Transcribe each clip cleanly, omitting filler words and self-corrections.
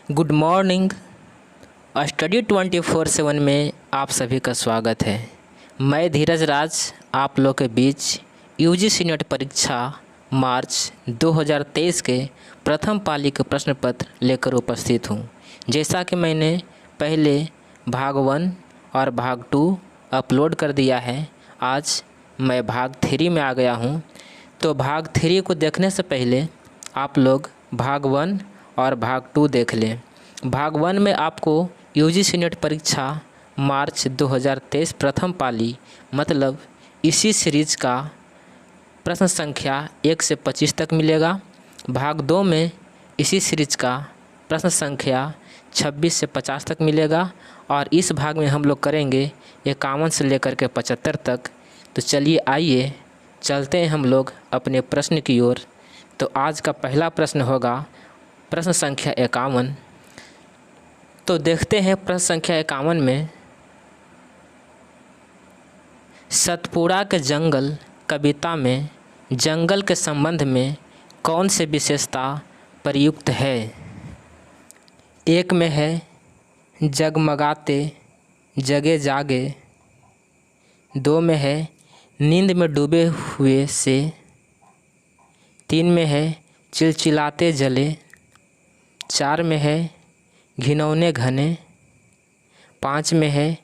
Good morning. Study 24/7 में आप सभी का स्वागत है। मैं धीरज राज आप लोग के बीच यूजीसी नेट परीक्षा मार्च 2023 के प्रथम पाली के प्रश्न पत्र लेकर उपस्थित हूँ। जैसा कि मैंने पहले भाग 1 और भाग 2 अपलोड कर दिया है, आज मैं भाग 3 में आ गया हूँ। तो भाग 3 को देखने से पहले आप लोग भाग 1 और भाग 2 देख लें। भाग 1 में आपको यूजीसी नेट परीक्षा मार्च 2023 प्रथम पाली मतलब इसी सीरीज का प्रश्न संख्या 1 से 25 तक मिलेगा। भाग 2 में इसी सीरीज का प्रश्न संख्या 26 से 50 तक मिलेगा और इस भाग में हम लोग करेंगे 51 से लेकर के 75 तक। तो चलिए आइए चलते हैं हम लोग अपने प्रश्न की ओर। तो आज का पहला प्रश्न होगा प्रश्न संख्या 51। तो देखते हैं प्रश्न संख्या 51 में, सतपुड़ा के जंगल कविता में जंगल के संबंध में कौन से विशेषता प्रयुक्त है। एक में है जगमगाते जगे जागे, 2 में है नींद में डूबे हुए से, 3 में है चिलचिलाते जले, 4 में है घिनौने घने, 5 में है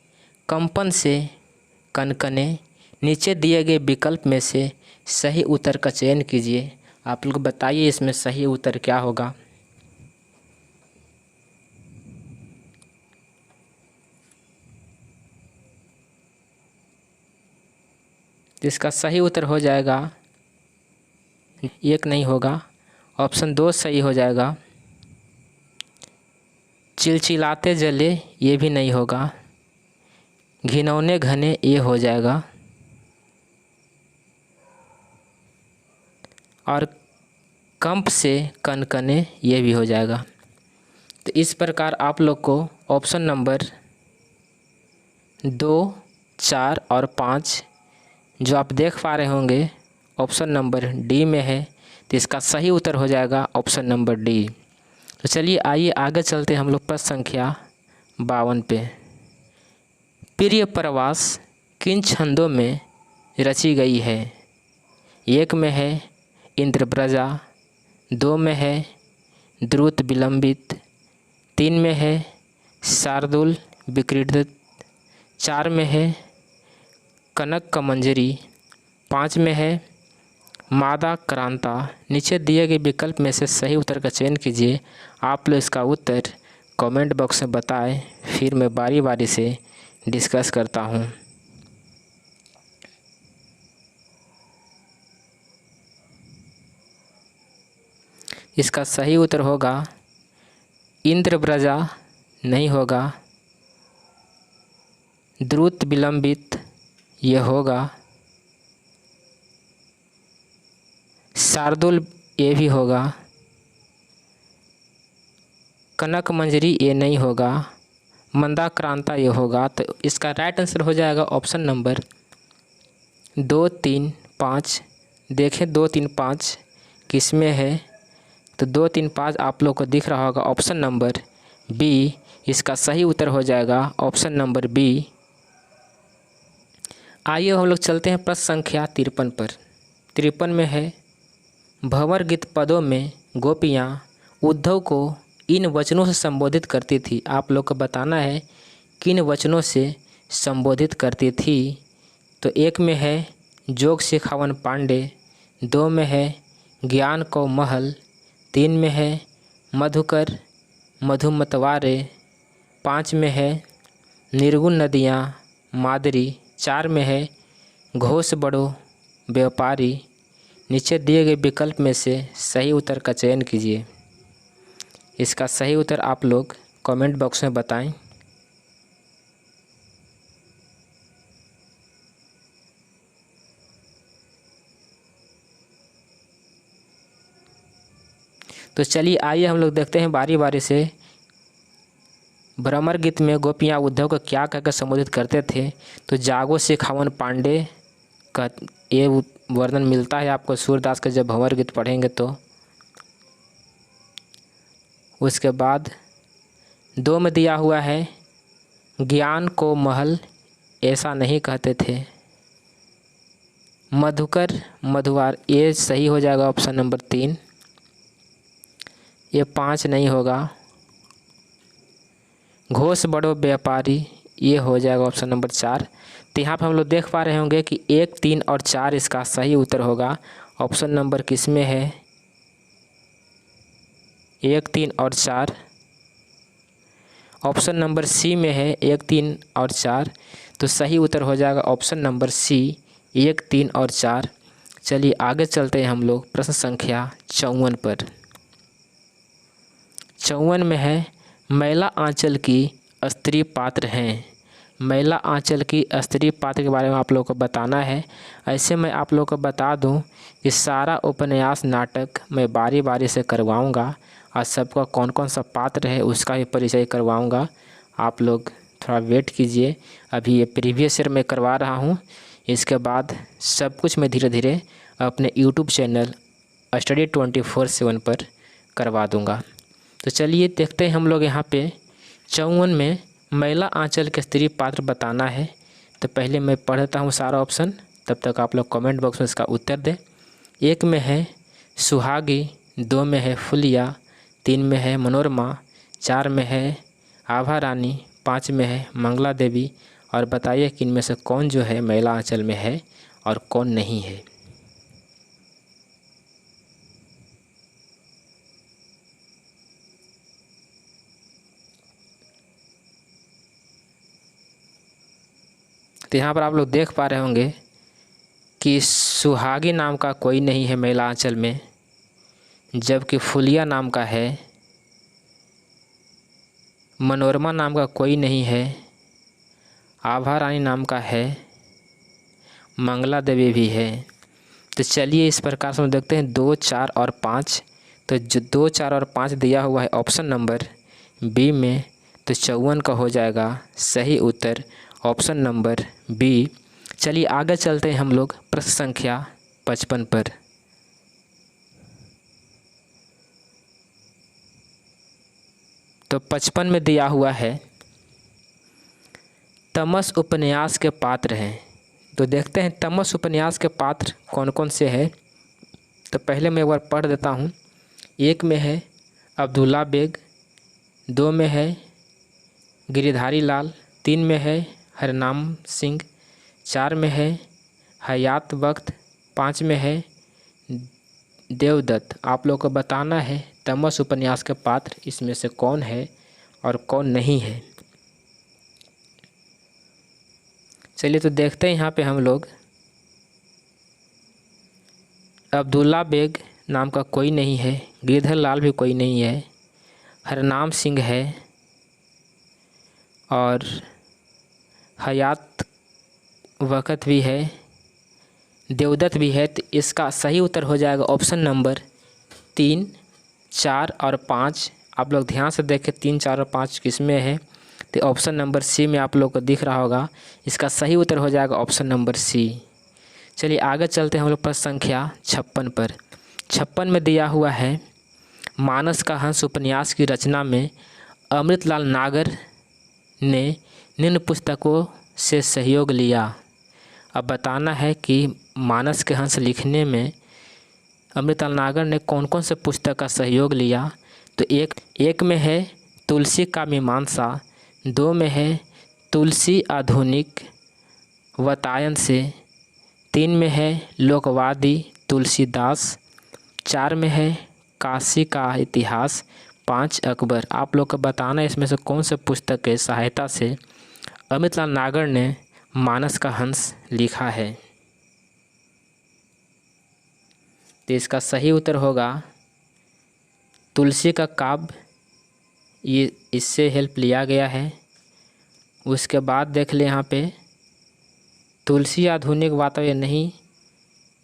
कंपन से कनकने। नीचे दिए गए विकल्प में से सही उत्तर का चयन कीजिए। आप लोग बताइए इसमें सही उत्तर क्या होगा। इसका सही उत्तर हो जाएगा, 1 नहीं होगा, ऑप्शन 2 सही हो जाएगा। चिलचिलाते जले ये भी नहीं होगा, घिनौने घने ये हो जाएगा और कंप से कनकने ये भी हो जाएगा। तो इस प्रकार आप लोग को ऑप्शन नंबर 2, 4 और 5 जो आप देख पा रहे होंगे ऑप्शन नंबर डी में है। तो इसका सही उत्तर हो जाएगा ऑप्शन नंबर डी। तो चलिए आइए आगे चलते हैं हम लोग प्रश्न संख्या 52 पे। प्रिय प्रवास किन छंदों में रची गई है। 1 में है इंद्रव्रजा, 2 में है द्रुत विलंबित, 3 में है शार्दुल विक्रीडित, 4 में है कनक कमंजरी, 5 में है मादा क्रांता। नीचे दिए गए विकल्प में से सही उत्तर का चयन कीजिए। आप लोग इसका उत्तर कमेंट बॉक्स में बताएं, फिर मैं बारी बारी से डिस्कस करता हूं। इसका सही उत्तर होगा इंद्रव्रजा नहीं होगा, द्रुत विलंबित यह होगा, शार्दुल ये भी होगा, कनक मंजरी ये नहीं होगा, मंदा क्रांता ये होगा। तो इसका राइट आंसर हो जाएगा ऑप्शन नंबर 2, 3, 5। देखें 2, 3, 5 किस में है। तो 2, 3, 5 आप लोग को दिख रहा होगा ऑप्शन नंबर बी। इसका सही उत्तर हो जाएगा ऑप्शन नंबर बी। आइए हम लोग चलते हैं प्रश्न संख्या 53 पर। 53 में है भंवर गीत पदों में गोपियाँ उद्धव को इन वचनों से संबोधित करती थी। आप लोग को बताना है किन वचनों से संबोधित करती थी। तो 1 में है जोग सिखावन पांडे, 2 में है ज्ञान को महल, 3 में है मधुकर मधुमतवारे, 5 में है निर्गुण नदियाँ मादरी, 4 में है घोष बड़ो व्यापारी। नीचे दिए गए विकल्प में से सही उत्तर का चयन कीजिए। इसका सही उत्तर आप लोग कमेंट बॉक्स में बताएं। तो चलिए आइए हम लोग देखते हैं बारी बारी से भ्रमर गीत में गोपियाँ उद्धव को क्या कहकर संबोधित करते थे। तो जागो सिखावन पांडे का ये वर्णन मिलता है आपको सूरदास का जब भंवर गीत पढ़ेंगे तो। उसके बाद 2 में दिया हुआ है ज्ञान को महल ऐसा नहीं कहते थे। मधुकर मधुआर, ये सही हो जाएगा ऑप्शन नंबर 3। ये 5 नहीं होगा। घोष बड़ो व्यापारी, ये हो जाएगा ऑप्शन नंबर 4। तो यहाँ पर हम लोग देख पा रहे होंगे कि 1, 3 और 4 इसका सही उत्तर होगा। ऑप्शन नंबर किस में है? 1, 3 और 4। ऑप्शन नंबर सी में है 1, 3 और 4। तो सही उत्तर हो जाएगा ऑप्शन नंबर सी, 1, 3 और 4। चलिए आगे चलते हैं हम लोग प्रश्न संख्या 54 पर। 54 में है मैला आंचल की स्त्री पात्र हैं। मैला आंचल की स्त्री पात्र के बारे में आप लोगों को बताना है। ऐसे मैं आप लोगों को बता दूं कि सारा उपन्यास नाटक मैं बारी बारी से करवाऊंगा और सबका कौन कौन सा पात्र है उसका भी परिचय करवाऊंगा। आप लोग थोड़ा वेट कीजिए। अभी ये प्रीवियस ईयर में करवा रहा हूं, इसके बाद सब कुछ मैं धीरे धीरे अपने यूट्यूब चैनल स्टडी 24/7 पर करवा दूंगा। तो चलिए देखते हैं हम लोग यहाँ पे 54 में मैला आंचल के स्त्री पात्र बताना है। तो पहले मैं पढ़ता हूँ सारा ऑप्शन, तब तक आप लोग कमेंट बॉक्स में इसका उत्तर दें। 1 में है सुहागी, 2 में है फुलिया, 3 में है मनोरमा, 4 में है आभा रानी, 5 में है मंगला देवी। और बताइए कि इनमें से कौन जो है मैला आंचल में है और कौन नहीं है। तो यहाँ पर आप लोग देख पा रहे होंगे कि सुहागी नाम का कोई नहीं है मैला आंचल में, जबकि फुलिया नाम का है। मनोरमा नाम का कोई नहीं है। आभा रानी नाम का है। मंगला देवी भी है। तो चलिए इस प्रकार से हम देखते हैं 2, 4 और 5। तो जो 2, 4 और 5 दिया हुआ है ऑप्शन नंबर बी में, तो 54 का हो जाएगा सही उत्तर ऑप्शन नंबर बी। चलिए आगे चलते हैं हम लोग प्रश्न संख्या 55 पर। तो 55 में दिया हुआ है तमस उपन्यास के पात्र हैं। तो देखते हैं तमस उपन्यास के पात्र कौन कौन से हैं। तो पहले मैं एक बार पढ़ देता हूँ। 1 में है अब्दुल्ला बेग, 2 में है गिरिधारी लाल, 3 में है हरनाम सिंह, 4 में है हयात वक्त, 5 में है देवदत्त। आप लोग को बताना है तमस उपन्यास के पात्र इसमें से कौन है और कौन नहीं है। चलिए तो देखते हैं यहाँ पे हम लोग। अब्दुल्ला बेग नाम का कोई नहीं है, गिरधर लाल भी कोई नहीं है, हरनाम सिंह है और हयात वक़्त भी है, देवदत्त भी है। तो इसका सही उत्तर हो जाएगा ऑप्शन नंबर 3, 4 और 5। आप लोग ध्यान से देखें 3, 4 और 5 किस में है। तो ऑप्शन नंबर सी में आप लोग को दिख रहा होगा। इसका सही उत्तर हो जाएगा ऑप्शन नंबर सी। चलिए आगे चलते हैं हम लोग प्रश्न संख्या 56 पर। 56 में दिया हुआ है मानस का हंस उपन्यास की रचना में अमृतलाल नागर ने निम्न पुस्तकों से सहयोग लिया। अब बताना है कि मानस के हंस लिखने में अमृतलाल नागर ने कौन कौन से पुस्तक का सहयोग लिया। तो एक में है तुलसी का मीमांसा, 2 में है तुलसी आधुनिक वातायन से, 3 में है लोकवादी तुलसीदास, 4 में है काशी का इतिहास, 5 अकबर। आप लोग को बताना है इसमें से कौन से पुस्तक के सहायता से अमृतलाल नागर ने मानस का हंस लिखा है। तो इसका सही उत्तर होगा तुलसी का काव्य, ये इससे हेल्प लिया गया है। उसके बाद देख ले यहाँ पे तुलसी आधुनिक वातावरण नहीं,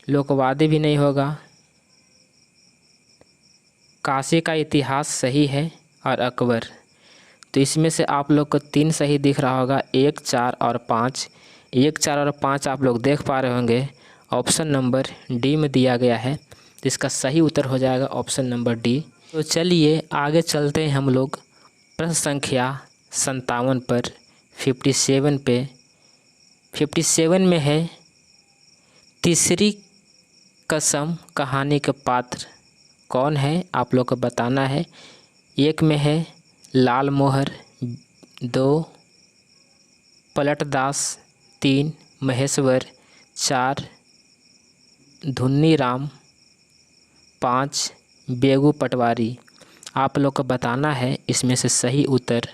लोकवादी भी नहीं होगा, काशी का इतिहास सही है और अकबर। तो इसमें से आप लोग को 3 सही दिख रहा होगा, 1, 4 और 5। 1, 4 और 5 आप लोग देख पा रहे होंगे ऑप्शन नंबर डी में दिया गया है। तो इसका सही उत्तर हो जाएगा ऑप्शन नंबर डी। तो चलिए आगे चलते हैं हम लोग प्रश्न संख्या 57 पर 57 में है, तीसरी कसम कहानी के पात्र कौन है, आप लोग को बताना है। एक में है लाल मोहर, 2 पलटदास, 3 महेश्वर, 4 धुन्नी राम, 5 बेगू पटवारी। आप लोग को बताना है इसमें से सही उत्तर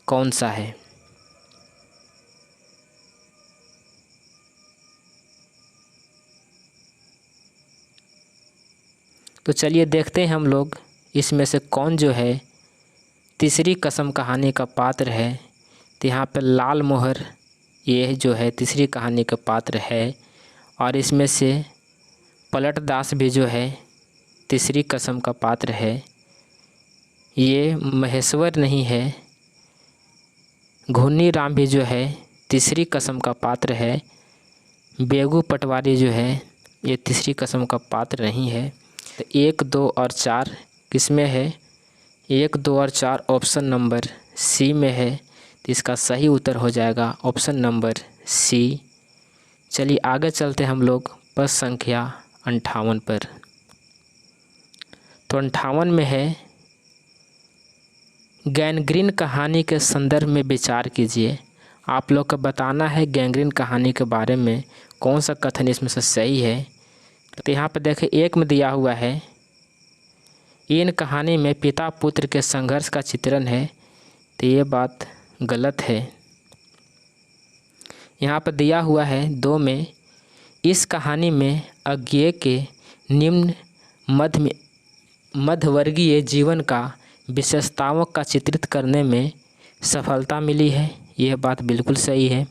कौन सा है। तो चलिए देखते हैं हम लोग इसमें से कौन जो है तीसरी कसम कहानी का पात्र है। तो यहाँ पर लाल मोहर ये जो है तीसरी कहानी का पात्र है, और इसमें से पलटदास भी जो है तीसरी कसम का पात्र है। ये महेश्वर नहीं है। घुन्नी राम भी जो है तीसरी कसम का पात्र है। बेगू पटवारी जो है ये तीसरी कसम का पात्र नहीं है। तो 1, 2 और 4 किस में है? 1, 2 और 4 ऑप्शन नंबर सी में है। तो इसका सही उत्तर हो जाएगा ऑप्शन नंबर सी। चलिए आगे चलते हम लोग प्रश्न संख्या 58 पर। तो 58 में है, गैंग्रीन कहानी के संदर्भ में विचार कीजिए। आप लोग को बताना है गैंग्रीन कहानी के बारे में कौन सा कथन इसमें से सही है। तो यहाँ पर देखें 1 में दिया हुआ है, इन कहानी में पिता पुत्र के संघर्ष का चित्रण है। तो ये बात गलत है। यहाँ पर दिया हुआ है 2 में, इस कहानी में अज्ञेय के निम्न मध्यवर्गीय जीवन का विशेषताओं का चित्रित करने में सफलता मिली है। यह बात बिल्कुल सही है।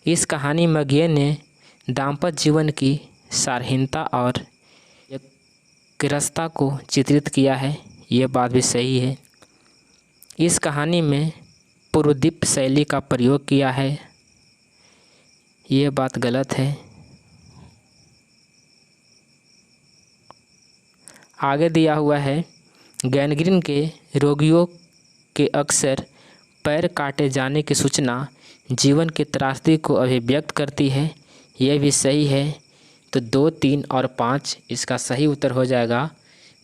इस कहानी में अज्ञेय ने दाम्पत्य जीवन की सारहीनता और गिरस्ता को चित्रित किया है। यह बात भी सही है। इस कहानी में पूर्वदीप शैली का प्रयोग किया है। यह बात गलत है। आगे दिया हुआ है, गैंग्रीन के रोगियों के अक्सर पैर काटे जाने की सूचना जीवन की त्रासदी को अभिव्यक्त करती है। यह भी सही है। तो 2, 3 और 5 इसका सही उत्तर हो जाएगा।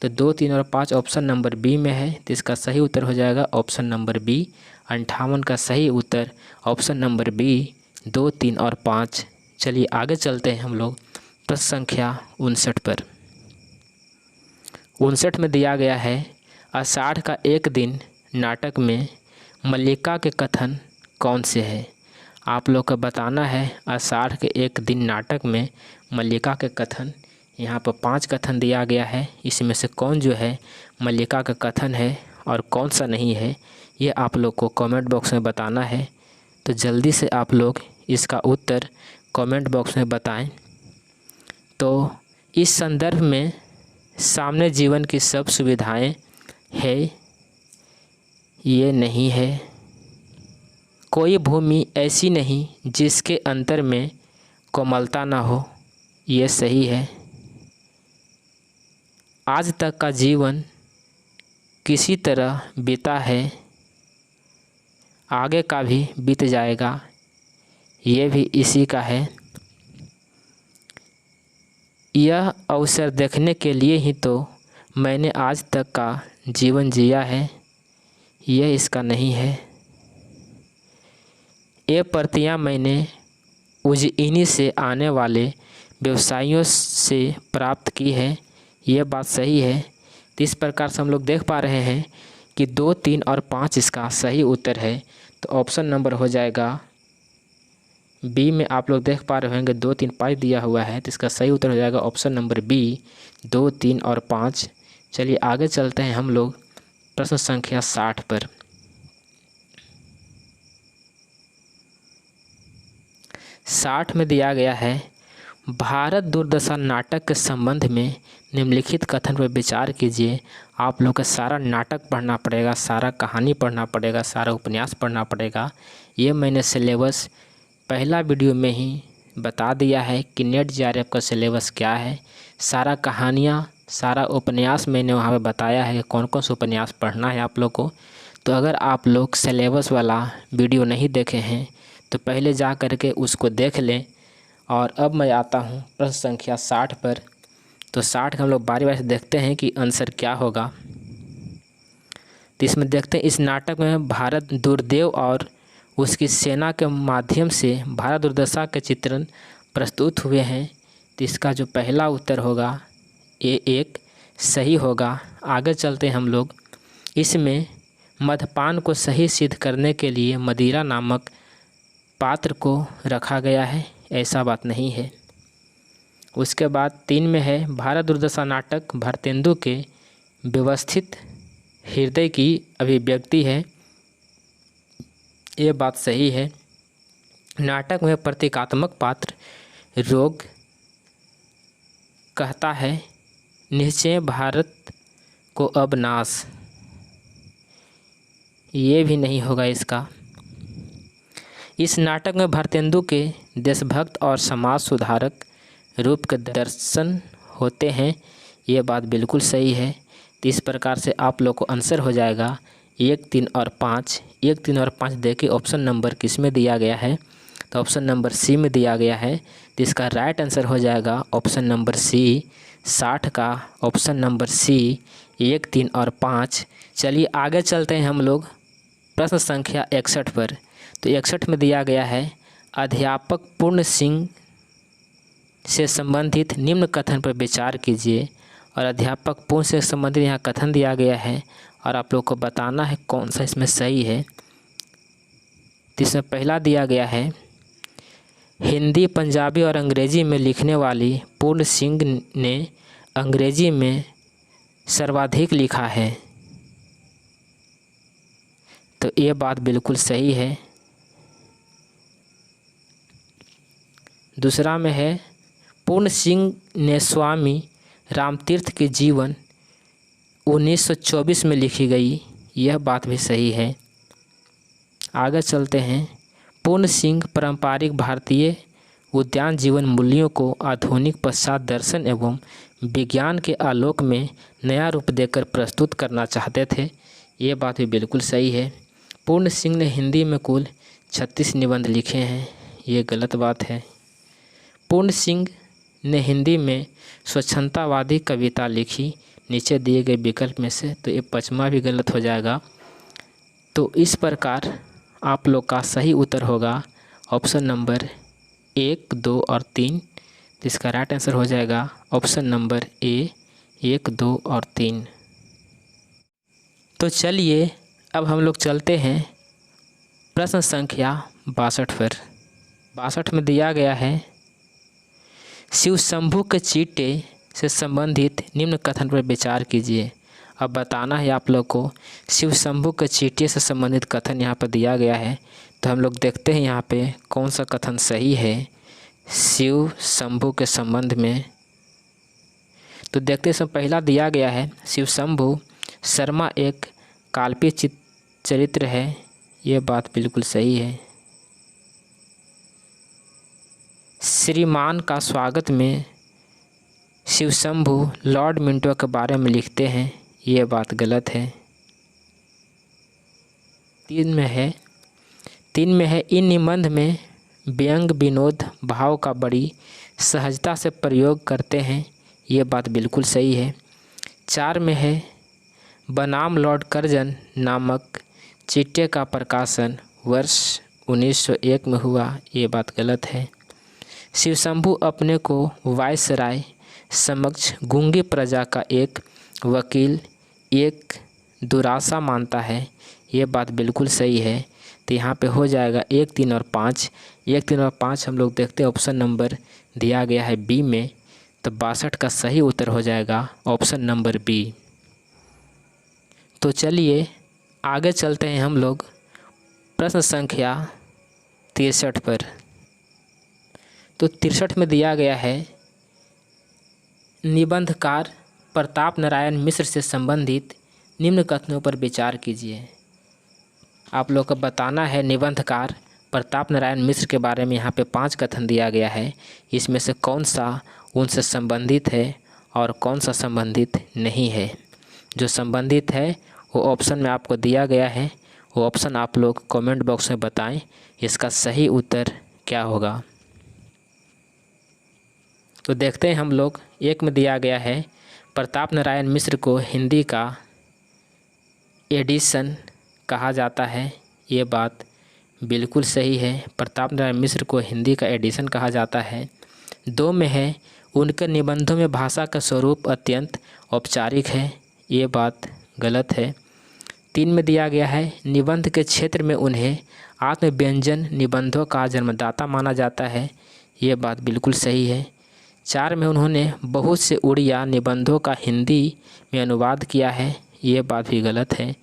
तो 2, 3 और 5 ऑप्शन नंबर बी में है। तो इसका सही उत्तर हो जाएगा ऑप्शन नंबर बी। 58 का सही उत्तर ऑप्शन नंबर बी, 2, 3 और 5। चलिए आगे चलते हैं हम लोग प्रश्न संख्या 59 पर। 59 में दिया गया है, आषाढ़ का एक दिन नाटक में मल्लिका के कथन कौन से हैं। आप लोग को बताना है आषाढ़ के एक दिन नाटक में मल्लिका के कथन। यहाँ पर 5 कथन दिया गया है। इसमें से कौन जो है मल्लिका का कथन है और कौन सा नहीं है, ये आप लोग को कमेंट बॉक्स में बताना है। तो जल्दी से आप लोग इसका उत्तर कमेंट बॉक्स में बताएं। तो इस संदर्भ में सामने जीवन की सब सुविधाएं है, ये नहीं है। कोई भूमि ऐसी नहीं जिसके अंतर में कोमलता ना हो, ये सही है। आज तक का जीवन किसी तरह बीता है, आगे का भी बीत जाएगा, ये भी इसी का है। यह अवसर देखने के लिए ही तो मैंने आज तक का जीवन जिया है, यह इसका नहीं है। ये प्रतियां मैंने उज्जैनी से आने वाले व्यवसायियों से प्राप्त की है, यह बात सही है। तो इस प्रकार से हम लोग देख पा रहे हैं कि 2, 3 और 5 इसका सही उत्तर है। तो ऑप्शन नंबर हो जाएगा बी में। आप लोग देख पा रहे होंगे 2, 3, 5 दिया हुआ है, तो इसका सही उत्तर हो जाएगा ऑप्शन नंबर बी, 2, 3 और 5। चलिए आगे चलते हैं हम लोग प्रश्न संख्या 60 पर। 60 में दिया गया है, भारत दुर्दशा नाटक के संबंध में निम्नलिखित कथन पर विचार कीजिए। आप लोग को सारा नाटक पढ़ना पड़ेगा, सारा कहानी पढ़ना पड़ेगा, सारा उपन्यास पढ़ना पड़ेगा। ये मैंने सिलेबस पहला वीडियो में ही बता दिया है कि नेट जेआरएफ का सिलेबस क्या है। सारा कहानियाँ, सारा उपन्यास मैंने वहाँ पे बताया है कौन कौन से उपन्यास पढ़ना है आप लोग को। तो अगर आप लोग सिलेबस वाला वीडियो नहीं देखे हैं तो पहले जा कर के उसको देख लें। और अब मैं आता हूँ प्रश्न संख्या 60 पर। तो 60 का हम लोग बारी बारी से देखते हैं कि आंसर क्या होगा। तो इसमें देखते हैं, इस नाटक में भारत दुर्देव और उसकी सेना के माध्यम से भारत दुर्दशा के चित्रण प्रस्तुत हुए हैं। तो इसका जो पहला उत्तर होगा ये एक सही होगा। आगे चलते हैं हम लोग। इसमें मद्यपान को सही सिद्ध करने के लिए मदिरा नामक पात्र को रखा गया है, ऐसा बात नहीं है। उसके बाद 3 में है, भारत दुर्दशा नाटक भारतेंदु के व्यवस्थित हृदय की अभिव्यक्ति है, ये बात सही है। नाटक में प्रतीकात्मक पात्र रोग कहता है निश्चय भारत को अब नाश, ये भी नहीं होगा इसका। इस नाटक में भारतेंदु के देशभक्त और समाज सुधारक रूप के दर्शन होते हैं, ये बात बिल्कुल सही है। तो इस प्रकार से आप लोग को आंसर हो जाएगा 1, 3 और 5। 1, 3 और 5 देखिए ऑप्शन नंबर किस में दिया गया है, तो ऑप्शन नंबर सी में दिया गया है। तो इसका राइट आंसर हो जाएगा ऑप्शन नंबर सी। 60 का ऑप्शन नंबर सी 1, 3 और 5। चलिए आगे चलते हैं हम लोग प्रश्न संख्या 61 पर। तो 61 में दिया गया है, अध्यापक पूर्ण सिंह से संबंधित निम्न कथन पर विचार कीजिए। और अध्यापक पूर्ण से संबंधित यहाँ कथन दिया गया है और आप लोग को बताना है कौन सा इसमें सही है। तो इसमें पहला दिया गया है, हिंदी, पंजाबी और अंग्रेजी में लिखने वाली पूर्ण सिंह ने अंग्रेजी में सर्वाधिक लिखा है, तो ये बात बिल्कुल सही है। दूसरा में है, पूर्ण सिंह ने स्वामी रामतीर्थ के जीवन 1924 में लिखी गई, यह बात भी सही है। आगे चलते हैं, पूर्ण सिंह पारंपरिक भारतीय उद्यान जीवन मूल्यों को आधुनिक पश्चात दर्शन एवं विज्ञान के आलोक में नया रूप देकर प्रस्तुत करना चाहते थे, ये बात भी बिल्कुल सही है। पूर्ण सिंह ने हिंदी में कुल 36 निबंध लिखे हैं, ये गलत बात है। पूर्ण सिंह ने हिंदी में स्वच्छंदतावादी कविता लिखी नीचे दिए गए विकल्प में से, तो ये 5वां भी गलत हो जाएगा। तो इस प्रकार आप लोग का सही उत्तर होगा ऑप्शन नंबर 1, 2 और 3। तो इसका राइट आंसर हो जाएगा ऑप्शन नंबर ए 1, 2 और 3। तो चलिए अब हम लोग चलते हैं प्रश्न संख्या 62 पर। 62 में दिया गया है, शिव शंभू के चीटे से संबंधित निम्न कथन पर विचार कीजिए। अब बताना है आप लोग को शिव शंभू के चीटे से संबंधित कथन यहाँ पर दिया गया है। तो हम लोग देखते हैं यहाँ पे कौन सा कथन सही है शिव शंभू के संबंध में। तो देखते हैं, पहला दिया गया है, शिव शंभू शर्मा एक काल्पनिक चरित्र है, ये बात बिल्कुल सही है। श्रीमान का स्वागत में शिव शंभू लॉर्ड मिंटो के बारे में लिखते हैं, ये बात गलत है। 3 में है इन निबंध में व्यंग विनोद भाव का बड़ी सहजता से प्रयोग करते हैं, ये बात बिल्कुल सही है। 4 में है बनाम लॉर्ड कर्जन नामक चिट्ठे का प्रकाशन वर्ष 1901 में हुआ, ये बात गलत है। शिव शंभू अपने को वायसराय समक्ष गूंगी प्रजा का एक वकील, एक दुरासा मानता है, ये बात बिल्कुल सही है। तो यहाँ पे हो जाएगा 1, 3 और 5। 1, 3 और 5 हम लोग देखते हैं ऑप्शन नंबर दिया गया है बी में, तो 62 का सही उत्तर हो जाएगा ऑप्शन नंबर बी। तो चलिए आगे चलते हैं हम लोग प्रश्न संख्या 63 पर। तो 63 में दिया गया है, निबंधकार प्रताप नारायण मिश्र से संबंधित निम्न कथनों पर विचार कीजिए। आप लोग को बताना है निबंधकार प्रताप नारायण मिश्र के बारे में यहाँ पे 5 कथन दिया गया है, इसमें से कौन सा उनसे संबंधित है और कौन सा संबंधित नहीं है। जो संबंधित है वो ऑप्शन में आपको दिया गया है वो ऑप्शन आप लोग कमेंट बॉक्स में बताएं इसका सही उत्तर क्या होगा। तो देखते हैं हम लोग। एक में दिया गया है प्रताप नारायण मिश्र को हिंदी का एडिशन कहा जाता है। ये बात बिल्कुल सही है, प्रताप नारायण मिश्र को हिंदी का एडिशन कहा जाता है। 2 में है उनके निबंधों में भाषा का स्वरूप अत्यंत औपचारिक है। ये बात गलत है। 3 में दिया गया है निबंध के क्षेत्र में उन्हें आत्मव्यंजन निबंधों का जन्मदाता माना जाता है। ये बात बिल्कुल सही है। 4 में उन्होंने बहुत से उड़िया निबंधों का हिंदी में अनुवाद किया है। ये बात भी गलत है।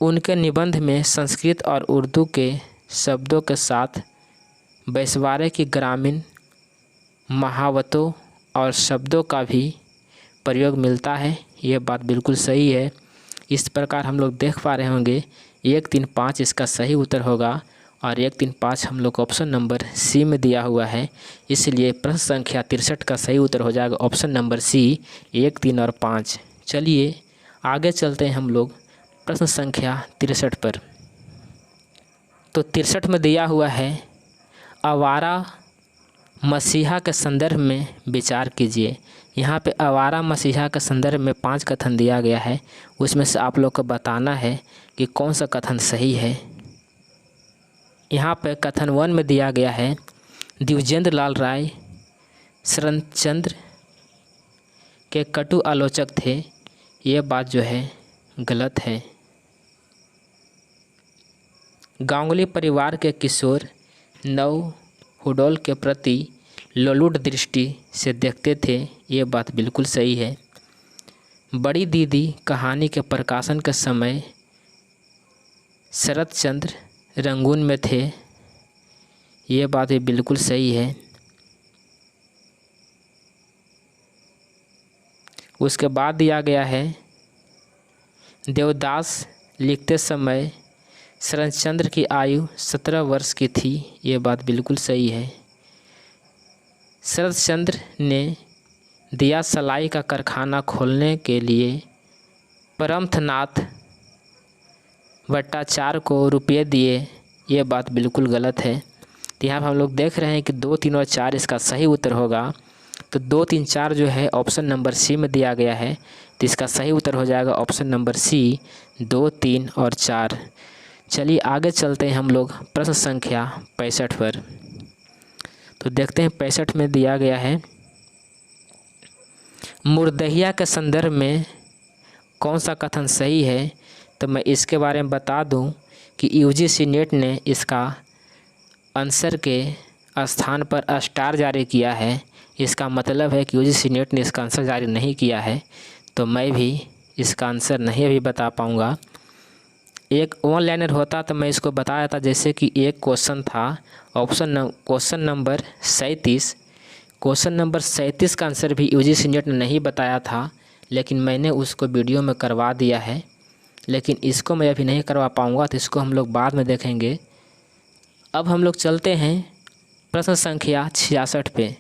उनके निबंध में संस्कृत और उर्दू के शब्दों के साथ वैश्वारे की ग्रामीण महावतों और शब्दों का भी प्रयोग मिलता है। ये बात बिल्कुल सही है। इस प्रकार हम लोग देख पा रहे होंगे 1, 3, 5 इसका सही उत्तर होगा और 1, 3, 5 हम लोग ऑप्शन नंबर सी में दिया हुआ है। इसलिए प्रश्न संख्या 63 का सही उत्तर हो जाएगा ऑप्शन नंबर सी 1, 3 और 5। चलिए आगे चलते हैं हम लोग प्रश्न संख्या 63 पर। तो 63 में दिया हुआ है आवारा मसीहा के संदर्भ में विचार कीजिए। यहाँ पे आवारा मसीहा के संदर्भ में 5 कथन दिया गया है। उसमें से आप लोग को बताना है कि कौन सा कथन सही है। यहाँ पे कथन 1 में दिया गया है द्विजेंद्र लाल राय शरतचंद्र के कटु आलोचक थे। ये बात जो है गलत है। गांगुली परिवार के किशोर नव हुडोल के प्रति लोलुप दृष्टि से देखते थे। ये बात बिल्कुल सही है। बड़ी दीदी कहानी के प्रकाशन के समय शरतचंद्र रंगून में थे। ये बात भी बिल्कुल सही है। उसके बाद दिया गया है देवदास लिखते समय शरतचंद्र की आयु 17 वर्ष की थी। ये बात बिल्कुल सही है। शरतचंद्र ने दिया सलाई का कारखाना खोलने के लिए परमथनाथ भट्टाचार्य को रुपये दिए। ये बात बिल्कुल गलत है। तो यहाँ पर हम लोग देख रहे हैं कि 2, 3 और 4 इसका सही उत्तर होगा। तो 2, 3, 4 जो है ऑप्शन नंबर सी में दिया गया है। तो इसका सही उत्तर हो जाएगा ऑप्शन नंबर सी 2, 3 और 4। चलिए आगे चलते हैं हम लोग प्रश्न संख्या 65 पर। तो देखते हैं 65 में दिया गया है मुर्दहिया के संदर्भ में कौन सा कथन सही है। तो मैं इसके बारे में बता दूं कि यूजीसी नेट ने इसका आंसर के स्थान पर स्टार जारी किया है। इसका मतलब है कि यूजीसी नेट ने इसका आंसर जारी नहीं किया है। तो मैं भी इसका आंसर नहीं अभी बता पाऊँगा। एक वन लाइनर होता तो मैं इसको बताया था। जैसे कि एक क्वेश्चन था क्वेश्चन नंबर 37। क्वेश्चन नंबर 37 का आंसर भी यूजीसी नेट ने नहीं बताया था, लेकिन मैंने उसको वीडियो में करवा दिया है। लेकिन इसको मैं अभी नहीं करवा पाऊँगा, तो इसको हम लोग बाद में देखेंगे। अब हम लोग चलते हैं प्रश्न संख्या 66 पे।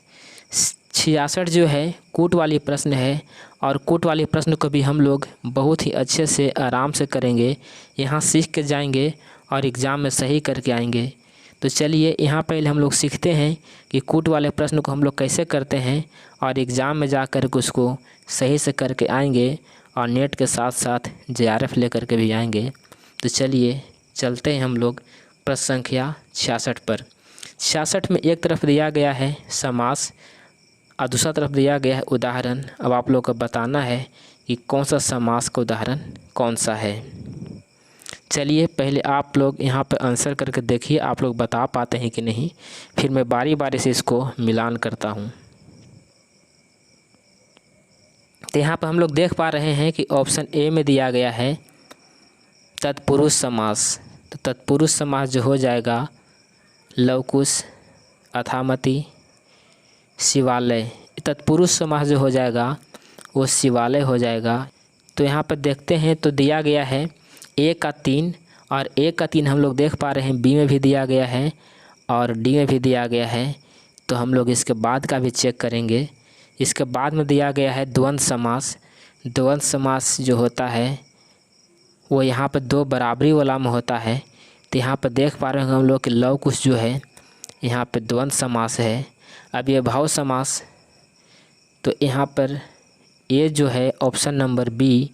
66 जो है कूट वाली प्रश्न है और कूट वाली प्रश्न को भी हम लोग बहुत ही अच्छे से आराम से करेंगे। यहाँ सीख के जाएंगे और एग्ज़ाम में सही करके आएंगे। तो चलिए यहाँ पहले हम लोग सीखते हैं कि कूट वाले प्रश्न को हम लोग कैसे करते हैं और एग्ज़ाम में जा कर के उसको सही से करके आएंगे और नेट के साथ साथ JRF लेकर के भी आएंगे। तो चलिए चलते हैं हम लोग प्रश्न संख्या 66 पर। 66 में एक तरफ दिया गया है समास और दूसरा तरफ दिया गया है उदाहरण। अब आप लोग को बताना है कि कौन सा समास का उदाहरण कौन सा है। चलिए पहले आप लोग यहाँ पर आंसर करके देखिए, आप लोग बता पाते हैं कि नहीं। फिर मैं बारी बारी से इसको मिलान करता हूँ। तो यहाँ पर हम लोग देख पा रहे हैं कि ऑप्शन ए में दिया गया है तत्पुरुष समास। तो तत्पुरुष समास जो हो जाएगा लवकुश, अथामति, शिवालय। तत्पुरुष समास जो हो जाएगा वो शिवालय हो जाएगा। तो यहाँ पर देखते हैं तो दिया गया है ए का 3 और ए का 3 हम लोग देख पा रहे हैं बी में भी दिया गया है और डी में भी दिया गया है। तो हम लोग इसके बाद का भी चेक करेंगे। इसके बाद में दिया गया है द्वंद्व समास। द्वंद्व समास जो होता है वो यहाँ पर दो बराबरी वाला में होता है। तो यहाँ पर देख पा रहे हैं हम लोग कि लव कुश जो है यहाँ पे द्वंद्व समास है। अब ये भाव समास, तो यहाँ पर ए जो है ऑप्शन नंबर बी,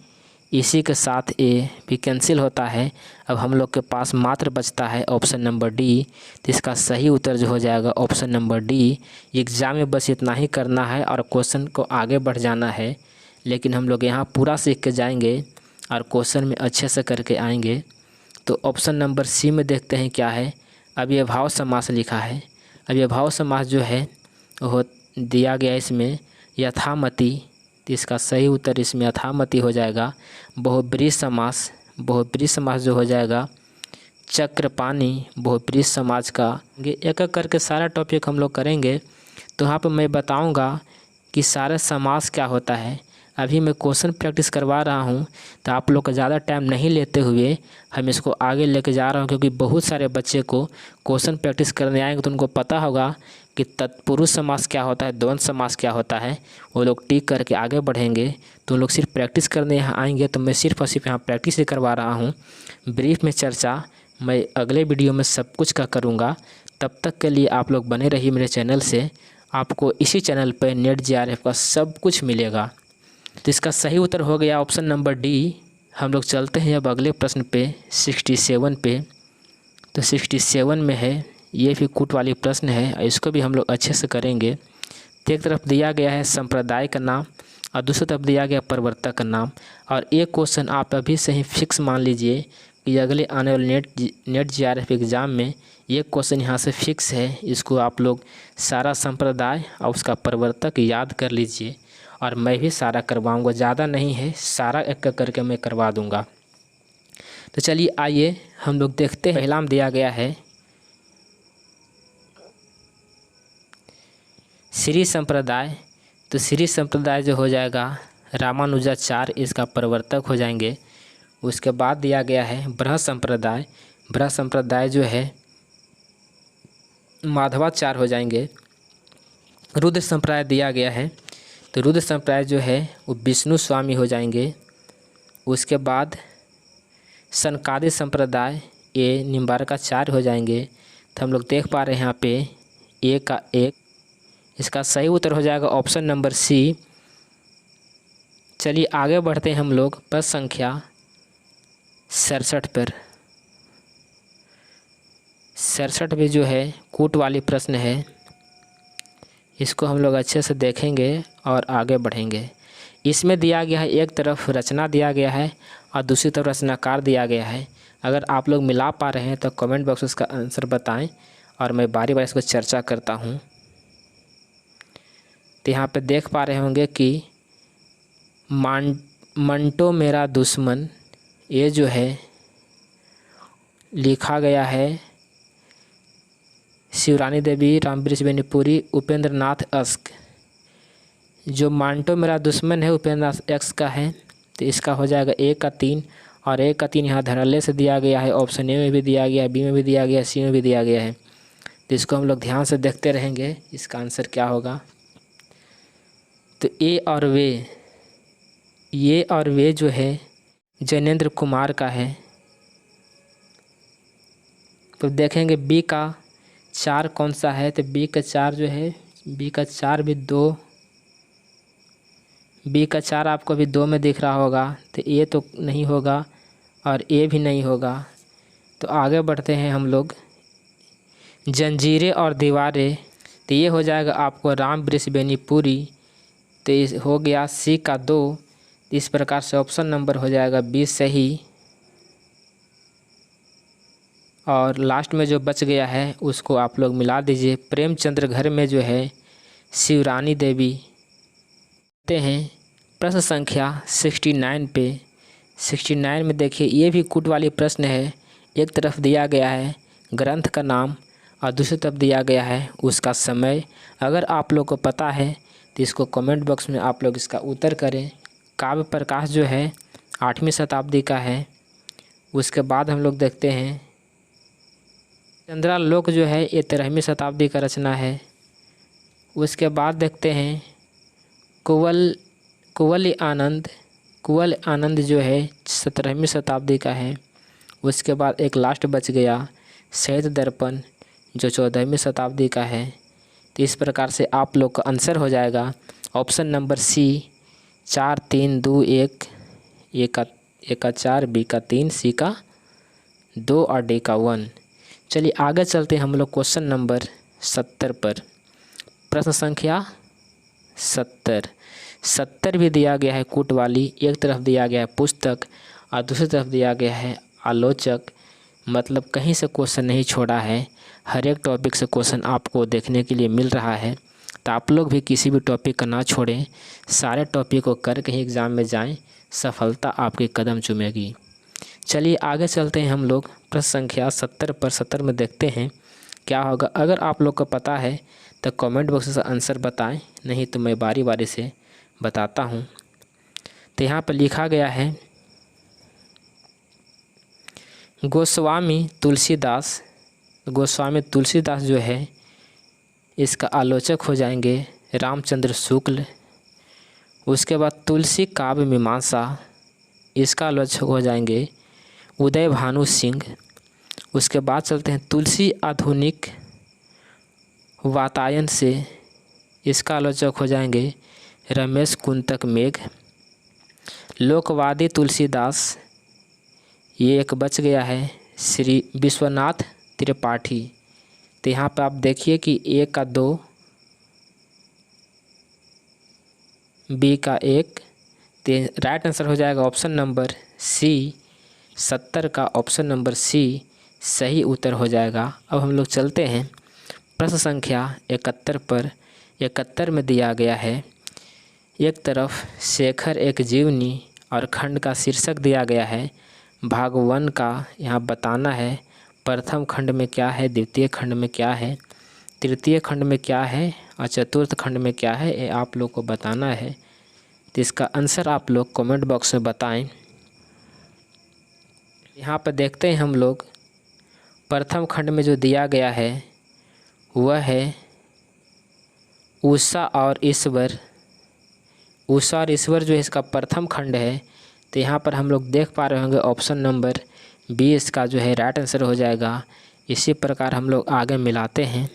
इसी के साथ ए भी कैंसिल होता है। अब हम लोग के पास मात्र बचता है ऑप्शन नंबर डी। तो इसका सही उत्तर जो हो जाएगा ऑप्शन नंबर डी। एग्ज़ाम में बस इतना ही करना है और क्वेश्चन को आगे बढ़ जाना है, लेकिन हम लोग यहाँ पूरा सीख के जाएंगे और क्वेश्चन में अच्छे से करके आएंगे। तो ऑप्शन नंबर सी में देखते हैं क्या है। अब ये भाव समास लिखा है। अब ये भाव समास जो है वो दिया गया इसमें यथामति। तो इसका सही उत्तर इसमें यथामति हो जाएगा। बहुब्रीहि समास, बहुब्रीहि समास जो हो जाएगा चक्रपाणि बहुब्रीहि समाज का। एक एक करके सारा टॉपिक हम लोग करेंगे। तो यहाँ पर मैं बताऊंगा कि सारा समास क्या होता है। अभी मैं क्वेश्चन प्रैक्टिस करवा रहा हूँ, तो आप लोग का ज़्यादा टाइम नहीं लेते हुए हम इसको आगे लेके जा रहा हूँ, क्योंकि बहुत सारे बच्चे को क्वेश्चन प्रैक्टिस करने आएंगे तो उनको पता होगा कि तत्पुरुष समास क्या होता है, द्वंद्व समास क्या होता है। वो लोग टिक करके आगे बढ़ेंगे। तो उन लोग सिर्फ प्रैक्टिस करने यहाँ आएंगे, तो मैं सिर्फ और सिर्फ यहाँ प्रैक्टिस ही करवा रहा हूँ। ब्रीफ में चर्चा मैं अगले वीडियो में सब कुछ का करूँगा। तब तक के लिए आप लोग बने रहिए मेरे चैनल से। आपको इसी चैनल पर नेट JRF का सब कुछ मिलेगा। तो इसका सही उत्तर हो गया ऑप्शन नंबर डी। हम लोग चलते हैं अब अगले प्रश्न पे 67 पे। तो 67 में है, ये भी कूट वाली प्रश्न है, इसको भी हम लोग अच्छे से करेंगे। तो एक तरफ दिया गया है संप्रदाय का नाम और दूसरी तरफ दिया गया प्रवर्तक का नाम। और एक क्वेश्चन आप अभी से ही फिक्स मान लीजिए कि अगले आने वाले नेट JRF एग्ज़ाम में ये क्वेश्चन यहाँ से फिक्स है। इसको आप लोग सारा संप्रदाय और उसका प्रवर्तक याद कर लीजिए, और मैं भी सारा करवाऊंगा, ज़्यादा नहीं है, सारा एक करके मैं करवा दूंगा। तो चलिए आइए हम लोग देखते हैं। पहला में दिया गया है श्री संप्रदाय। तो श्री संप्रदाय जो हो जाएगा रामानुजाचार्य इसका प्रवर्तक हो जाएंगे। उसके बाद दिया गया है ब्रह्म संप्रदाय। ब्रह्म संप्रदाय जो है माधवाचार्य हो जाएंगे। रुद्र संप्रदाय दिया गया है, तो रुद्र संप्रदाय जो है वो विष्णु स्वामी हो जाएंगे। उसके बाद सनकादिक संप्रदाय ये निम्बारकाचार्य हो जाएंगे। तो हम लोग देख पा रहे हैं यहाँ पे ए का एक, इसका सही उत्तर हो जाएगा ऑप्शन नंबर सी। चलिए आगे बढ़ते हैं हम लोग प्रश्न संख्या 67 पर। 67 भी जो है कूट वाली प्रश्न है, इसको हम लोग अच्छे से देखेंगे और आगे बढ़ेंगे। इसमें दिया गया है एक तरफ रचना दिया गया है और दूसरी तरफ रचनाकार दिया गया है। अगर आप लोग मिला पा रहे हैं तो कमेंट बॉक्स में इसका आंसर बताएं और मैं बारी बारी इसको चर्चा करता हूं। तो यहाँ पे देख पा रहे होंगे कि मंटो मेरा दुश्मन, ये जो है लिखा गया है शिवरानी देवी, रामवृक्ष बेनीपुरी, उपेंद्र नाथ अस्क। जो मांटो मेरा दुश्मन है उपेंद्र नाथ एक्स का है। तो इसका हो जाएगा ए का 3 और ए का 3 यहाँ धड़ल्ले से दिया गया है। ऑप्शन ए में भी दिया गया है, बी में भी दिया गया है, सी में भी दिया गया है। तो इसको हम लोग ध्यान से देखते रहेंगे, इसका आंसर क्या होगा। तो ए और वे, ये और वे जो है जैनेंद्र कुमार का है। तो देखेंगे बी का 4 कौन सा है। तो बी का 4 जो है, बी का 4 भी 2, बी का 4 आपको भी 2 में दिख रहा होगा। तो ए तो नहीं होगा और ए भी नहीं होगा। तो आगे बढ़ते हैं हम लोग जंजीरें और दीवारें। तो ये हो जाएगा आपको रामवृक्ष बेनीपुरी। तो इस हो गया सी का 2। इस प्रकार से ऑप्शन नंबर हो जाएगा 20 सही। और लास्ट में जो बच गया है उसको आप लोग मिला दीजिए। प्रेमचंद्र घर में जो है शिवरानी देवी। देखते हैं प्रश्न संख्या 69 पे। 69 में देखिए ये भी कूट वाली प्रश्न है। एक तरफ दिया गया है ग्रंथ का नाम और दूसरी तरफ दिया गया है उसका समय। अगर आप लोग को पता है तो इसको कमेंट बॉक्स में आप लोग इसका उत्तर करें। काव्य प्रकाश जो है 8वीं शताब्दी का है। उसके बाद हम लोग देखते हैं चंद्रालोक जो है ये 13वीं शताब्दी का रचना है। उसके बाद देखते हैं कुंवल कुंवल आनंद जो है 17वीं शताब्दी का है। उसके बाद एक लास्ट बच गया शहीद दर्पण जो 14वीं शताब्दी का है। तो इस प्रकार से आप लोग का आंसर हो जाएगा ऑप्शन नंबर सी 4 3 2 1, ए का 4, बी का 3, सी का 2 और डी का 1। चलिए आगे चलते हैं हम लोग क्वेश्चन नंबर 70 पर। प्रश्न संख्या 70 भी दिया गया है कूट वाली, एक तरफ दिया गया है पुस्तक और दूसरी तरफ दिया गया है आलोचक। मतलब कहीं से क्वेश्चन नहीं छोड़ा है, हर एक टॉपिक से क्वेश्चन आपको देखने के लिए मिल रहा है। तो आप लोग भी किसी भी टॉपिक का ना छोड़ें, सारे टॉपिक को करके ही एग्ज़ाम में जाएं, सफलता आपके कदम चूमेगी। चलिए आगे चलते हैं हम लोग प्रश्न संख्या 70 पर। 70 में देखते हैं क्या होगा। अगर आप लोग को पता है तो कमेंट बॉक्स से आंसर बताएं, नहीं तो मैं बारी बारी से बताता हूं। तो यहाँ पर लिखा गया है गोस्वामी तुलसीदास जो है इसका आलोचक हो जाएंगे रामचंद्र शुक्ल। उसके बाद तुलसी काव्य मीमांसा, इसका आलोचक हो जाएंगे उदय भानु सिंह। उसके बाद चलते हैं तुलसी आधुनिक वातायन से, इसका आलोचक हो जाएंगे रमेश कुंतक मेघ। लोकवादी तुलसीदास, ये एक बच गया है श्री विश्वनाथ त्रिपाठी। तो यहाँ पर आप देखिए कि ए का 2, बी का 1। तो राइट आंसर हो जाएगा ऑप्शन नंबर सी। 70 का ऑप्शन नंबर सी सही उत्तर हो जाएगा। अब हम लोग चलते हैं प्रश्न संख्या 71 पर। 71 में दिया गया है एक तरफ शेखर एक जीवनी और खंड का शीर्षक दिया गया है। भाग 1 का यहाँ बताना है प्रथम खंड में क्या है, द्वितीय खंड में क्या है, तृतीय खंड में क्या है और चतुर्थ खंड में क्या है, ये आप लोग को बताना है। तो इसका आंसर आप लोग कमेंट बॉक्स में बताएं। यहाँ पर देखते हैं हम लोग प्रथम खंड में जो दिया गया है वह है उषा और ईश्वर। उषा और ईश्वर जो है इसका प्रथम खंड है। तो यहाँ पर हम लोग देख पा रहे होंगे ऑप्शन नंबर बी इसका जो है राइट आंसर हो जाएगा। इसी प्रकार हम लोग आगे मिलाते हैं।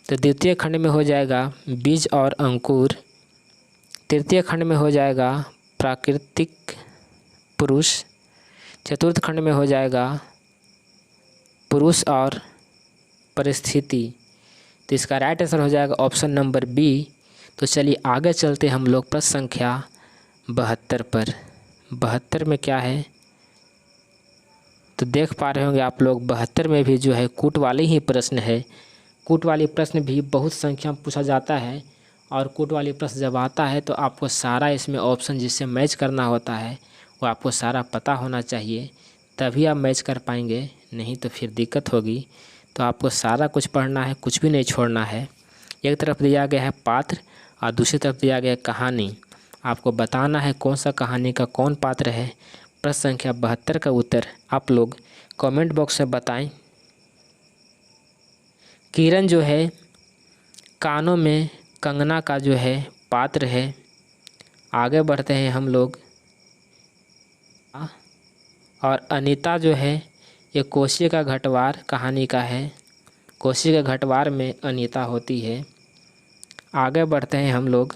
तो द्वितीय खंड में हो जाएगा बीज और अंकुर। तृतीय खंड में हो जाएगा प्राकृतिक पुरुष। चतुर्थ खंड में हो जाएगा पुरुष और परिस्थिति। तो इसका राइट आंसर हो जाएगा ऑप्शन नंबर बी। तो चलिए आगे चलते हम लोग प्रश्न संख्या 72 पर। 72 में क्या है तो देख पा रहे होंगे आप लोग 72 में भी जो है कूट वाले ही प्रश्न है। कूट वाली प्रश्न भी बहुत संख्या में पूछा जाता है और कूट वाली प्रश्न जब आता है तो आपको सारा इसमें ऑप्शन जिससे मैच करना होता है वो आपको सारा पता होना चाहिए, तभी आप मैच कर पाएंगे, नहीं तो फिर दिक्कत होगी। तो आपको सारा कुछ पढ़ना है, कुछ भी नहीं छोड़ना है। एक तरफ दिया गया है पात्र और दूसरी तरफ दिया गया है कहानी। आपको बताना है कौन सा कहानी का कौन पात्र है। प्रश्न संख्या 72 का उत्तर आप लोग कमेंट बॉक्स में बताएं। किरण जो है कानों में कंगना का जो है पात्र है। आगे बढ़ते हैं हम लोग। और अनीता जो है ये कोसी का घटवार कहानी का है। कोसी के घटवार में अनीता होती है। आगे बढ़ते हैं हम लोग।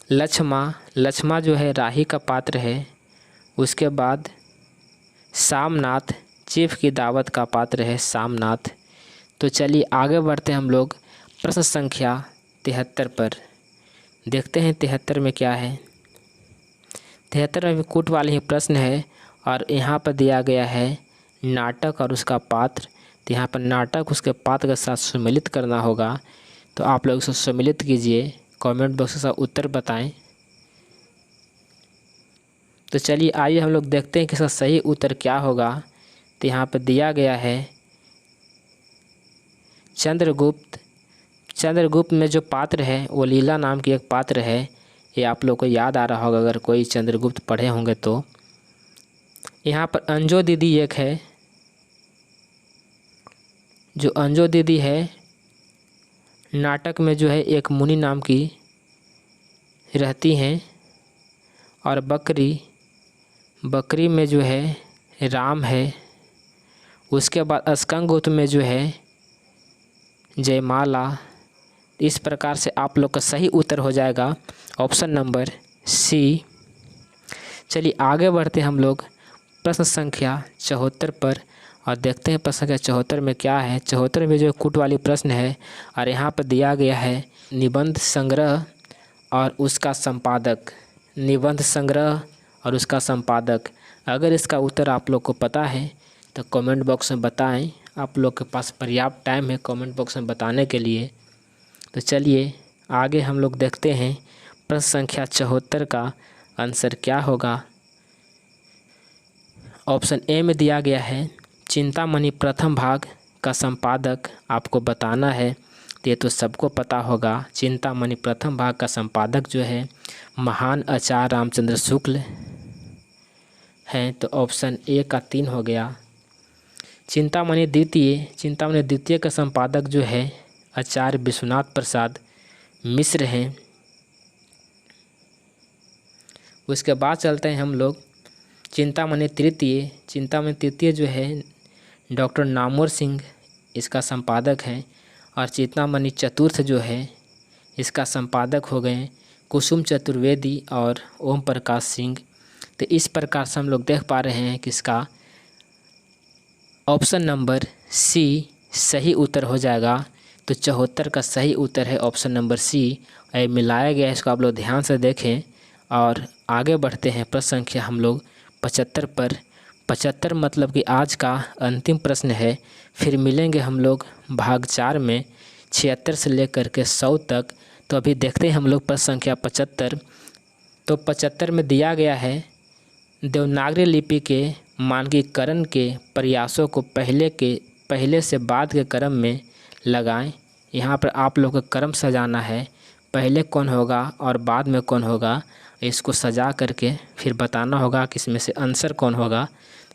लक्ष्मा जो है राही का पात्र है। उसके बाद सामनाथ चीफ की दावत का पात्र है सामनाथ। तो चलिए आगे बढ़ते हैं हम लोग प्रश्न संख्या 73 पर। देखते हैं 73 में क्या है। 73 में भी कूट वाले ही प्रश्न है और यहाँ पर दिया गया है नाटक और उसका पात्र। तो यहाँ पर नाटक उसके पात्र के साथ सम्मिलित करना होगा। तो आप लोग इसे सम्मिलित कीजिए, कमेंट बॉक्स में उत्तर बताएं। तो चलिए आइए हम लोग देखते हैं कि इसका सही उत्तर क्या होगा। तो यहाँ पर दिया गया है चंद्रगुप्त में जो पात्र है वो लीला नाम की एक पात्र है। ये आप लोग को याद आ रहा होगा अगर कोई चंद्रगुप्त पढ़े होंगे तो। यहाँ पर अंजो दीदी एक है। जो अंजो दीदी है नाटक में जो है एक मुनि नाम की रहती हैं और बकरी में जो है राम है। उसके बाद स्कंदगुप्त में जो है जयमाला। इस प्रकार से आप लोग का सही उत्तर हो जाएगा ऑप्शन नंबर सी। चलिए आगे बढ़ते हैं हम लोग प्रश्न संख्या 74 पर और देखते हैं प्रश्न संख्या 74 में क्या है। 74 में जो कूट वाली प्रश्न है और यहाँ पर दिया गया है निबंध संग्रह और उसका संपादक। निबंध संग्रह और उसका संपादक। अगर इसका उत्तर आप लोग को पता है तो कमेंट बॉक्स में बताएं। आप लोग के पास पर्याप्त टाइम है कमेंट बॉक्स में बताने के लिए। तो चलिए आगे हम लोग देखते हैं प्रश्न संख्या 74 का आंसर क्या होगा। ऑप्शन ए में दिया गया है चिंतामणि प्रथम भाग का संपादक आपको बताना है। ये तो सबको पता होगा। चिंतामणि प्रथम भाग का संपादक जो है महान आचार्य रामचंद्र शुक्ल हैं। तो ऑप्शन ए का 3 हो गया। चिंतामणि द्वितीय का संपादक जो है आचार्य विश्वनाथ प्रसाद मिश्र हैं। उसके बाद चलते हैं हम लोग चिंतामणि तृतीय जो है डॉक्टर नामवर सिंह इसका संपादक हैं। और चिंतामणि चतुर्थ जो है इसका संपादक हो गए कुसुम चतुर्वेदी और ओम प्रकाश सिंह। तो इस प्रकार से हम लोग देख पा रहे हैं कि इसका ऑप्शन नंबर सी सही उत्तर हो जाएगा। तो 74 का सही उत्तर है ऑप्शन नंबर सी। ये मिलाया गया है, इसको आप लोग ध्यान से देखें। और आगे बढ़ते हैं प्रश्न संख्या हम लोग 75 पर। 75 मतलब कि आज का अंतिम प्रश्न है। फिर मिलेंगे हम लोग भाग 4 में 76 से लेकर के 100 तक। तो अभी देखते हैं हम लोग प्रश्न संख्या 75। तो 75 में दिया गया है देवनागरी लिपि के मानकीकरण के प्रयासों को पहले से बाद के क्रम में लगाएं। यहाँ पर आप लोग को क्रम सजाना है, पहले कौन होगा और बाद में कौन होगा, इसको सजा करके फिर बताना होगा कि इसमें से आंसर कौन होगा।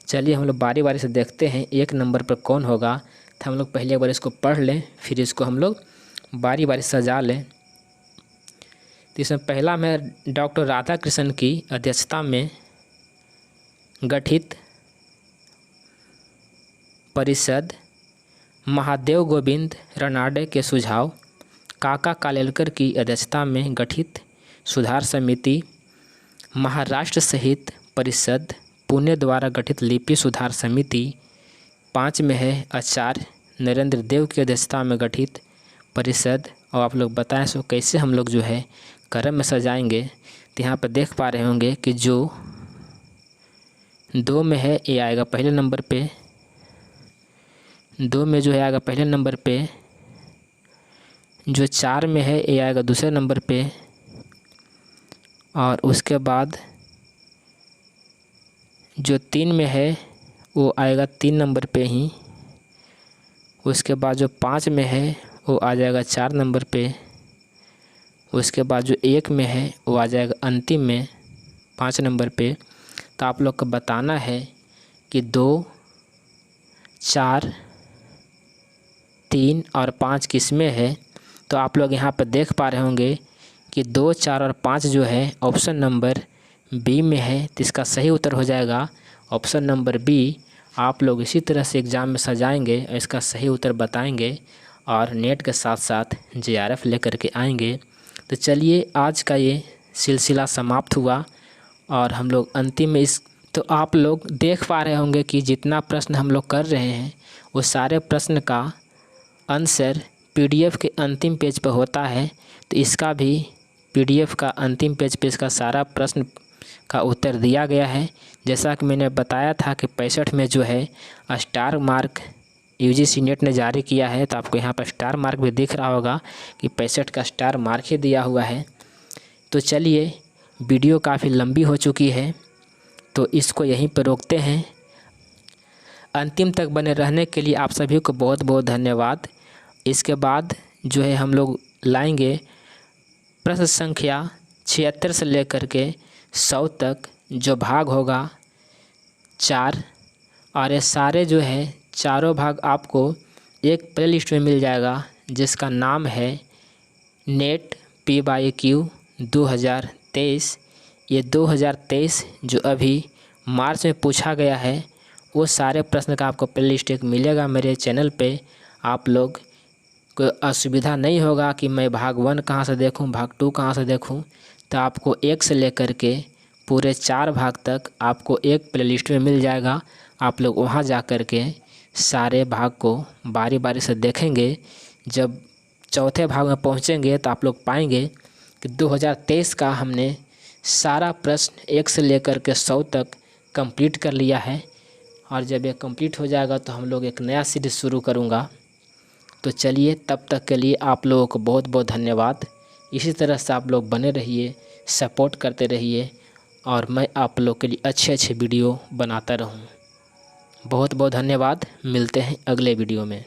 चलिए हम लोग बारी बारी से देखते हैं 1 नंबर पर कौन होगा। तो हम लोग पहले एक बार इसको पढ़ लें, फिर इसको हम लोग बारी बारी सजा लें। तो इसमें पहला में डॉक्टर राधाकृष्णन की अध्यक्षता में गठित परिषद, महादेव गोविंद रनाडे के सुझाव, काका कालेलकर की अध्यक्षता में गठित सुधार समिति, महाराष्ट्र साहित्य परिषद पुणे द्वारा गठित लिपि सुधार समिति। 5 में है आचार्य नरेंद्र देव की अध्यक्षता में गठित परिषद। और आप लोग बताएं सो कैसे हम लोग जो है क्रम में सजाएंगे। तो यहाँ पर देख पा रहे होंगे कि जो 2 में है ये आएगा पहले नंबर पे। 2 में जो है आएगा पहले नंबर पे। जो 4 में है ये आएगा दूसरे नंबर पे। और उसके बाद जो 3 में है वो आएगा 3 नंबर पे ही। उसके बाद जो 5 में है वो आ जाएगा 4 नंबर पे। उसके बाद जो 1 में है वो आ जाएगा अंतिम में 5 नंबर पे। तो आप लोग को बताना है कि 2, 4, 3 और 5 किस में है। तो आप लोग यहाँ पर देख पा रहे होंगे कि 2, 4 और 5 जो है ऑप्शन नंबर बी में है। तो इसका सही उत्तर हो जाएगा ऑप्शन नंबर बी। आप लोग इसी तरह से एग्ज़ाम में सजाएंगे और इसका सही उत्तर बताएंगे और नेट के साथ साथ JRF लेकर के आएंगे। तो चलिए आज का ये सिलसिला समाप्त हुआ और हम लोग अंतिम में तो आप लोग देख पा रहे होंगे कि जितना प्रश्न हम लोग कर रहे हैं वो सारे प्रश्न का आंसर PDF के अंतिम पेज पर होता है। तो इसका भी PDF का अंतिम पेज पे इसका सारा प्रश्न का उत्तर दिया गया है। जैसा कि मैंने बताया था कि 65 में जो है स्टार मार्क UGC नेट ने जारी किया है। तो आपको यहाँ पर स्टार मार्क भी दिख रहा होगा कि 65 का स्टार मार्क ही दिया हुआ है। तो चलिए वीडियो काफ़ी लंबी हो चुकी है तो इसको यहीं पर रोकते हैं। अंतिम तक बने रहने के लिए आप सभी को बहुत बहुत धन्यवाद। इसके बाद जो है हम लोग लाएंगे प्रश्न संख्या 76 से लेकर के 100 तक जो भाग होगा 4। और ये सारे जो है चारों भाग आपको एक प्लेलिस्ट में मिल जाएगा जिसका नाम है नेट PYQ 2023। ये 2023 जो अभी मार्च में पूछा गया है, वो सारे प्रश्न का आपको प्ले लिस्ट एक मिलेगा मेरे चैनल पे। आप लोग कोई असुविधा नहीं होगा कि मैं भाग 1 कहाँ से देखूँ, भाग 2 कहाँ से देखूँ। तो आपको 1 से लेकर के पूरे 4 भाग तक आपको एक प्ले लिस्ट में मिल जाएगा। आप लोग वहाँ जा कर के सारे भाग को बारी बारी से देखेंगे। जब चौथे भाग में पहुँचेंगे तो आप लोग पाएंगे कि 2023 का हमने सारा प्रश्न 1 से लेकर के 100 तक कंप्लीट कर लिया है। और जब ये कंप्लीट हो जाएगा तो हम लोग एक नया सीरीज़ शुरू करूँगा। तो चलिए, तब तक के लिए आप लोगों को बहुत बहुत धन्यवाद। इसी तरह से आप लोग बने रहिए, सपोर्ट करते रहिए और मैं आप लोग के लिए अच्छे अच्छे वीडियो बनाता रहूँ। बहुत बहुत धन्यवाद। मिलते हैं अगले वीडियो में।